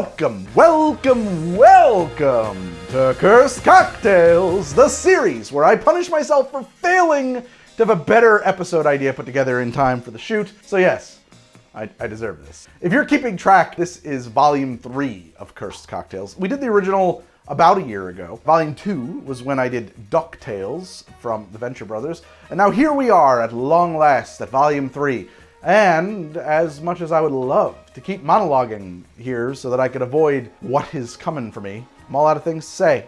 Welcome to Cursed Cocktails, the series where I punish myself for failing to have a better episode idea put together in time for the shoot. So yes, I deserve this. If you're keeping track, this is volume 3 of Cursed Cocktails. We did the original about a year ago. Volume 2 was when I did DuckTales from the Venture Brothers. And now here we are at long last at volume 3. And as much as I would love to keep monologuing here so that I could avoid what is coming for me, I'm all out of things to say.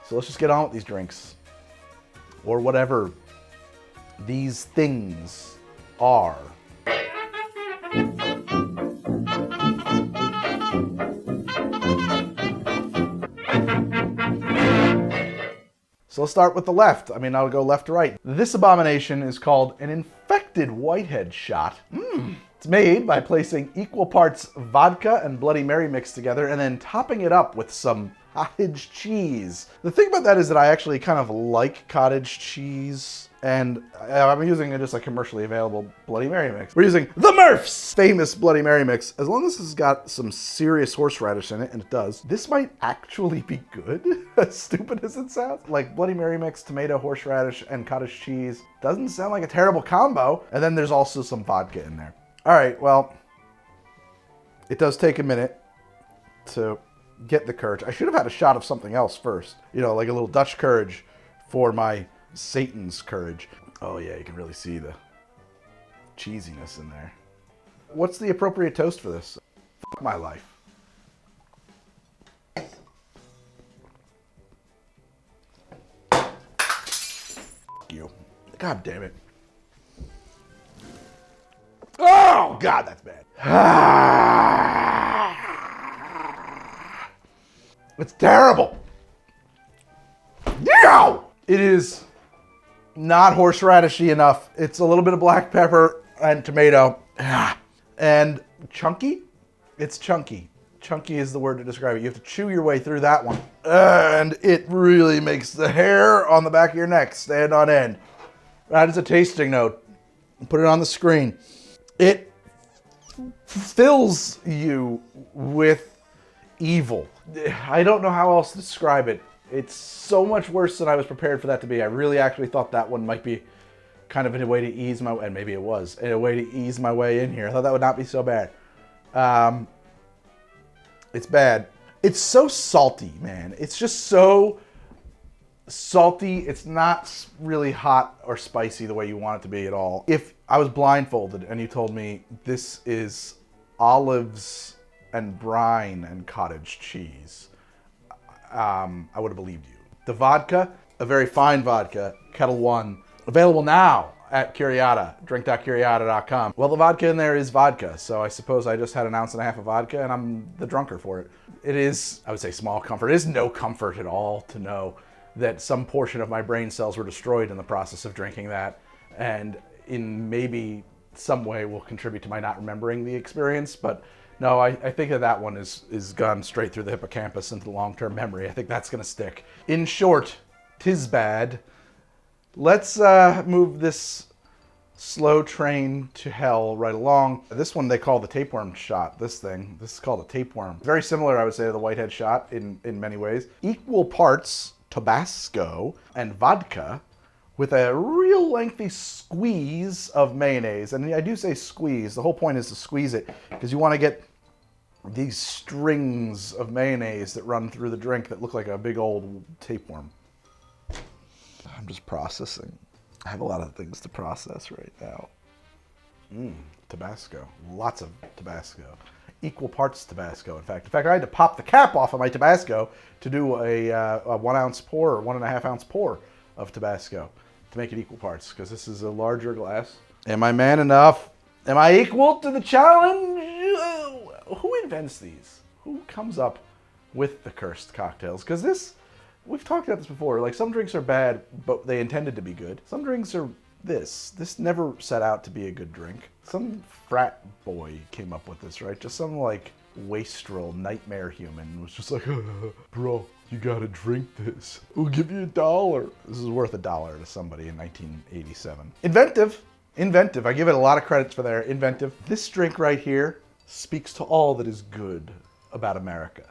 So let's just get on with these drinks. Or whatever these things are. So let's start with the left. I'll go left to right. This abomination is called an infected Whitehead shot. It's made by placing equal parts vodka and Bloody Mary mixed together and then topping it up with some cottage cheese. The thing about that is that I actually kind of like cottage cheese, and I'm using just a commercially available Bloody Mary mix. We're using the Murph's famous Bloody Mary mix. As long as it's got some serious horseradish in it, and it does, this might actually be good, as stupid as it sounds. Like Bloody Mary mix, tomato, horseradish, and cottage cheese doesn't sound like a terrible combo. And then there's also some vodka in there. All right, well, it does take a minute to get the courage. I should have had a shot of something else first. Like a little Dutch courage for my Satan's courage. Oh yeah, you can really see the cheesiness in there. What's the appropriate toast for this? Fuck my life. Fuck you. God damn it. Oh God, that's bad. It's terrible. Yeah! It is not horseradishy enough. It's a little bit of black pepper and tomato. And chunky? It's chunky. Chunky is the word to describe it. You have to chew your way through that one. And it really makes the hair on the back of your neck stand on end. That is a tasting note. Put it on the screen. It fills you with evil. I don't know how else to describe it. It's so much worse than I was prepared for that to be. I really actually thought that one might be kind of a way to ease my, and maybe it was, a way to ease my way in here. I thought that would not be so bad. It's bad. It's so salty, man. It's just so salty. It's not really hot or spicy the way you want it to be at all. If I was blindfolded and you told me this is olives and brine and cottage cheese, I would have believed you. The vodka, a very fine vodka, Kettle 1, available now at Curiata, drink.curiata.com. Well, the vodka in there is vodka, so I suppose I just had an ounce and a half of vodka and I'm the drunker for it. It is, I would say, small comfort. It is no comfort at all to know that some portion of my brain cells were destroyed in the process of drinking that, and in maybe some way will contribute to my not remembering the experience, but no, I think that one is gone straight through the hippocampus into long-term memory. I think that's going to stick. In short, 'tis bad. Let's move this slow train to hell right along. This one they call the Tapeworm Shot, this is called a tapeworm. Very similar, I would say, to the Whitehead Shot in many ways. Equal parts Tabasco and vodka with a real lengthy squeeze of mayonnaise. And I do say squeeze. The whole point is to squeeze it because you want to get these strings of mayonnaise that run through the drink that look like a big old tapeworm. I'm just processing. I have a lot of things to process right now. Tabasco. Lots of Tabasco. Equal parts Tabasco, in fact. I had to pop the cap off of my Tabasco to do a 1 ounce pour or 1.5 ounce pour of Tabasco to make it equal parts, because this is a larger glass. Am I man enough? Am I equal to the challenge? Who invents these? Who comes up with the cursed cocktails? Because this, we've talked about this before, like some drinks are bad, but they intended to be good. Some drinks are this. This never set out to be a good drink. Some frat boy came up with this, right? Just some like wastrel nightmare human was just like, bro, you gotta drink this. We'll give you $1. This is worth $1 to somebody in 1987. Inventive. I give it a lot of credits for their inventive. This drink right here speaks to all that is good about America.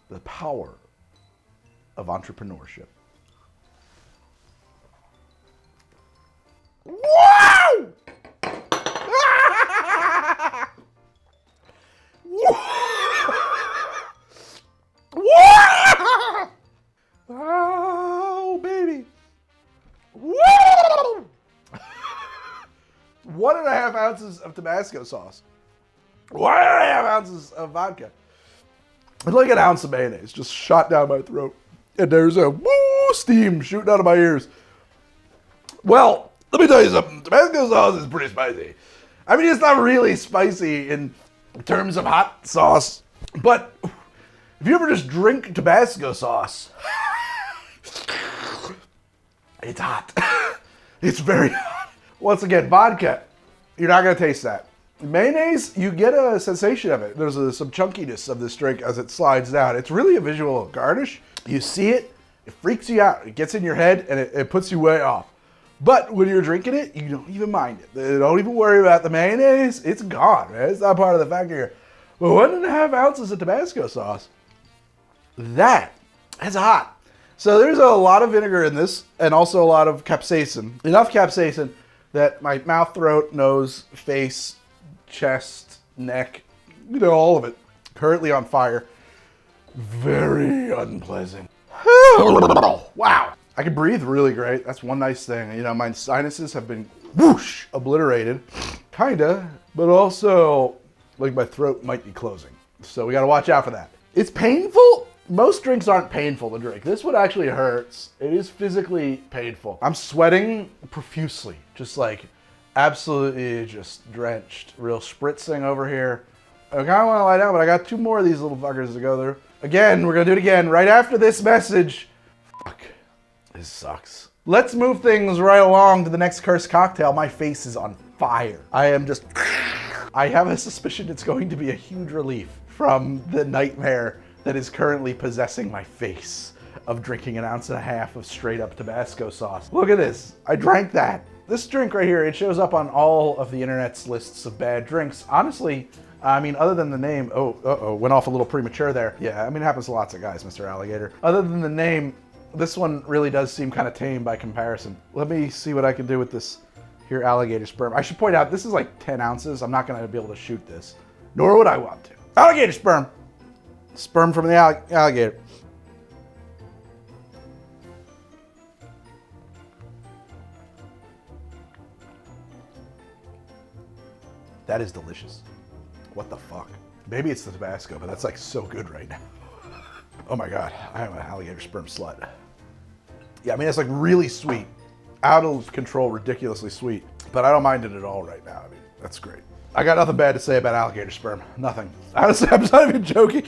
The power of entrepreneurship. Wow! Oh, baby. 1.5 ounces of Tabasco sauce. 1.5 ounces of vodka. It's like an ounce of mayonnaise just shot down my throat. And there's a steam shooting out of my ears. Well, let me tell you something. Tabasco sauce is pretty spicy. I mean, it's not really spicy in terms of hot sauce. But if you ever just drink Tabasco sauce, it's hot. It's very hot. Once again, vodka, you're not going to taste that. Mayonnaise, you get a sensation of it. There's some chunkiness of this drink as it slides down. It's really a visual garnish. You see it, it freaks you out. It gets in your head and it puts you way off. But when you're drinking it, you don't even mind it. Don't even worry about the mayonnaise. It's gone, man. It's not part of the factor here. But 1.5 ounces of Tabasco sauce, that's hot. So there's a lot of vinegar in this and also a lot of capsaicin. Enough capsaicin that my mouth, throat, nose, face, chest, neck, all of it, currently on fire. Very unpleasant. Wow. I can breathe really great. That's one nice thing. My sinuses have been whoosh obliterated. Kinda, but also like my throat might be closing. So we gotta watch out for that. It's painful. Most drinks aren't painful to drink. This one actually hurts. It is physically painful. I'm sweating profusely, just like absolutely just drenched. Real spritzing over here. I kind of want to lie down, but I got 2 more of these little fuckers to go through. Again, we're gonna do it again right after this message. Fuck, this sucks. Let's move things right along to the next cursed cocktail. My face is on fire. I have a suspicion it's going to be a huge relief from the nightmare that is currently possessing my face of drinking 1.5 ounces of straight up Tabasco sauce. Look at this, I drank that. This drink right here, it shows up on all of the internet's lists of bad drinks. Honestly, I mean, other than the name, went off a little premature there. Yeah, I mean, it happens to lots of guys, Mr. Alligator. Other than the name, this one really does seem kind of tame by comparison. Let me see what I can do with this here alligator sperm. I should point out, this is like 10 ounces. I'm not gonna be able to shoot this, nor would I want to. Alligator sperm. Sperm from the alligator. That is delicious. What the fuck? Maybe it's the Tabasco, but that's like so good right now. Oh my God, I am an alligator sperm slut. Yeah, I mean, it's like really sweet. Out of control, ridiculously sweet. But I don't mind it at all right now. I mean, that's great. I got nothing bad to say about alligator sperm. Nothing. Honestly, I'm not even joking.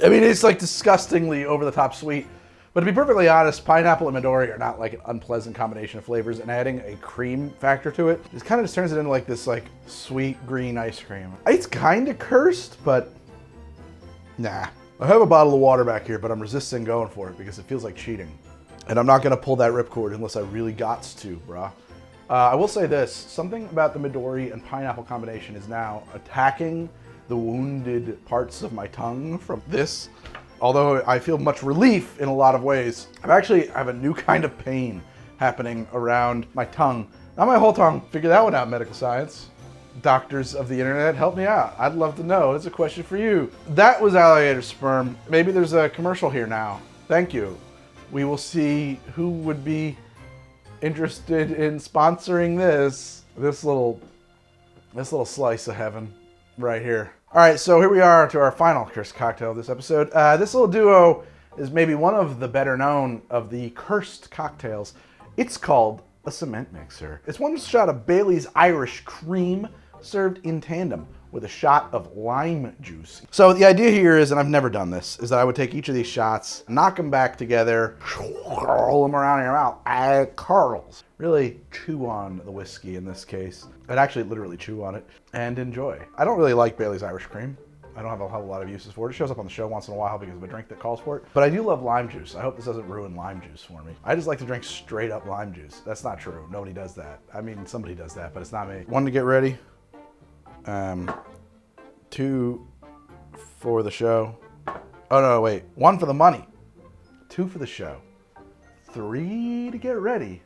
I mean, it's like disgustingly over the top sweet. But to be perfectly honest, pineapple and Midori are not like an unpleasant combination of flavors, and adding a cream factor to it, it kind of just turns it into like this like sweet green ice cream. It's kind of cursed, but nah. I have a bottle of water back here, but I'm resisting going for it because it feels like cheating. And I'm not gonna pull that ripcord unless I really gots to, brah. I will say this, something about the Midori and pineapple combination is now attacking the wounded parts of my tongue from this. Although I feel much relief in a lot of ways, I have a new kind of pain happening around my tongue. Not my whole tongue, figure that one out, medical science. Doctors of the internet, help me out. I'd love to know, it's a question for you. That was alligator sperm. Maybe there's a commercial here now. Thank you. We will see who would be interested in sponsoring this little slice of heaven right here. All right, so here we are to our final cursed cocktail of this episode. This little duo is maybe one of the better known of the cursed cocktails. It's called a cement mixer. It's 1 shot of Bailey's Irish Cream served in tandem with a shot of lime juice. So the idea here is, and I've never done this, is that I would take each of these shots, knock them back together, roll them around in your mouth, curls. Really chew on the whiskey in this case. I'd actually literally chew on it and enjoy. I don't really like Bailey's Irish Cream. I don't have a whole lot of uses for it. It shows up on the show once in a while because of a drink that calls for it. But I do love lime juice. I hope this doesn't ruin lime juice for me. I just like to drink straight up lime juice. That's not true. Nobody does that. I mean, somebody does that, but it's not me. 1 to get ready. 2, for the show. Oh no, wait. 1 for the money. 2 for the show. 3 to get ready.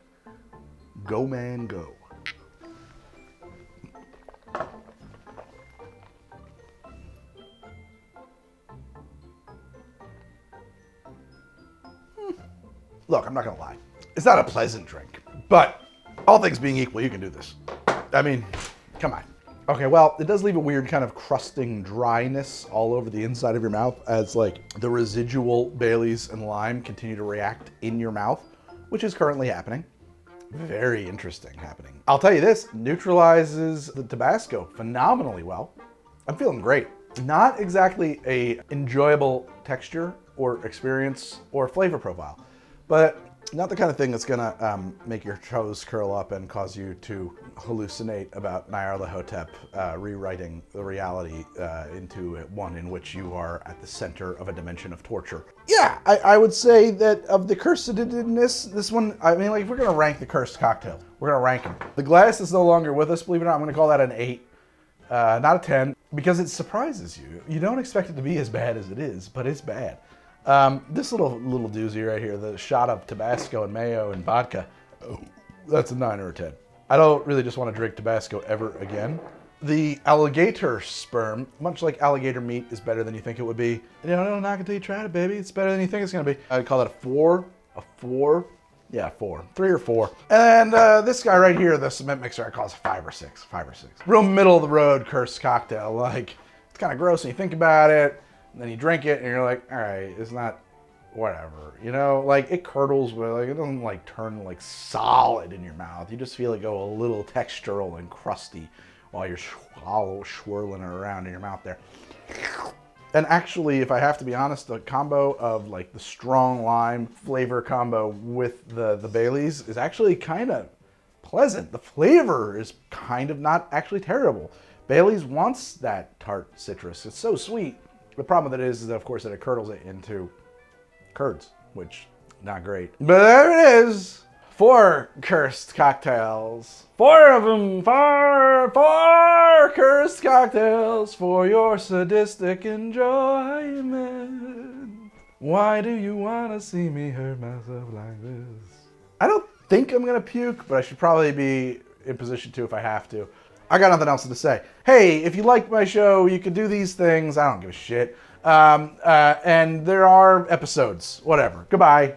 Go, man, go. Look, I'm not gonna lie. It's not a pleasant drink, but all things being equal, you can do this. I mean, come on. Okay, well, it does leave a weird kind of crusting dryness all over the inside of your mouth as like the residual Baileys and lime continue to react in your mouth, which is currently happening. Very interesting happening. I'll tell you this, neutralizes the Tabasco phenomenally well. I'm feeling great. Not exactly a enjoyable texture or experience or flavor profile, but not the kind of thing that's gonna make your toes curl up and cause you to hallucinate about Nyarlathotep rewriting the reality into one in which you are at the center of a dimension of torture. Yeah, I would say that of the cursedness, this one, I mean, like if we're gonna rank the cursed cocktails, we're gonna rank them. The glass is no longer with us, believe it or not. I'm gonna call that an 8, not a 10, because it surprises you. You don't expect it to be as bad as it is, but it's bad. This little doozy right here, the shot of Tabasco and mayo and vodka, oh, that's a 9 or a 10. I don't really just want to drink Tabasco ever again. The Alligator Sperm, much like alligator meat, is better than you think it would be. You know, don't knock it till you try it, baby. It's better than you think it's going to be. I'd call that a 4. A 4? Yeah, 4. 3 or 4. And this guy right here, the cement mixer, I call it a 5 or 6. 5 or 6. Real middle of the road cursed cocktail. Like, it's kind of gross when you think about it. And then you drink it and you're like, all right, it's not whatever. You know, like it curdles, but like it doesn't like turn like solid in your mouth. You just feel it go a little textural and crusty while you're swirling it around in your mouth there. And actually, if I have to be honest, the combo of like the strong lime flavor combo with the Baileys is actually kind of pleasant. The flavor is kind of not actually terrible. Baileys wants that tart citrus. It's so sweet. The problem with it is that, of course, that it curdles it into curds, which not great. But there it is. 4 cursed cocktails. 4 of them. 4 cursed cocktails for your sadistic enjoyment. Why do you want to see me hurt myself like this? I don't think I'm going to puke, but I should probably be in position to if I have to. I got nothing else to say. Hey, if you like my show, you can do these things. I don't give a shit. And there are episodes. Whatever. Goodbye.